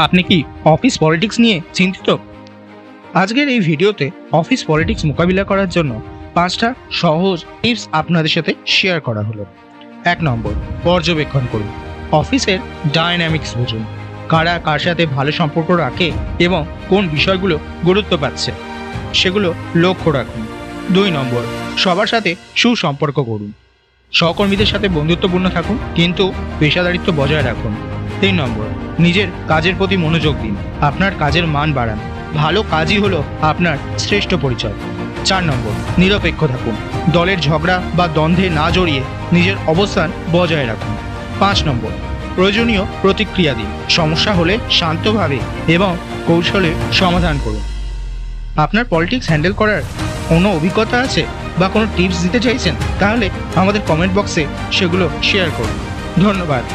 আপনি কি office politics নিয়ে চিন্তিত? আজকের এই ভিডিওতে অফিস পলিটিক্স মোকাবিলা করার জন্য 5টা সহজ টিপস আপনাদের সাথে শেয়ার করা হলো। 1 নম্বর, পর্যবেক্ষণ করুন। অফিসের ডায়নামিক্স বুঝুন। কারা কার সাথে ভালো সম্পর্ক রাখে এবং কোন বিষয়গুলো গুরুত্ব পাচ্ছে সেগুলো লক্ষ্য রাখুন। 2 নম্বর, সবার সাথে সুসম্পর্ক করুন। সহকর্মীদের সাথে বন্ধুত্বপূর্ণ থাকুন কিন্তু পেশাদারিত্ব বজায় রাখুন। 3 নম্বর, নিজের কাজের প্রতি মনোযোগ দিন। আপনার কাজের মান বাড়ান। ভালো কাজই হলো আপনার শ্রেষ্ঠ পরিচয়। 4 নম্বর, নিরপেক্ষ থাকুন। দলের ঝগড়া বা দ্বন্দ্বে না জড়িয়ে নিজের অবস্থান বজায় রাখুন। 5 নম্বর, প্রয়োজনীয় প্রতিক্রিয়া দিন। সমস্যা হলে শান্তভাবে এবং কৌশলে সমাধান করুন। আপনার পলিটিক্স হ্যান্ডেল করার কোনো অভিজ্ঞতা আছে বা কোনো টিপস দিতে চাইছেন, তাহলে আমাদের কমেন্ট বক্সে সেগুলো শেয়ার করুন। ধন্যবাদ।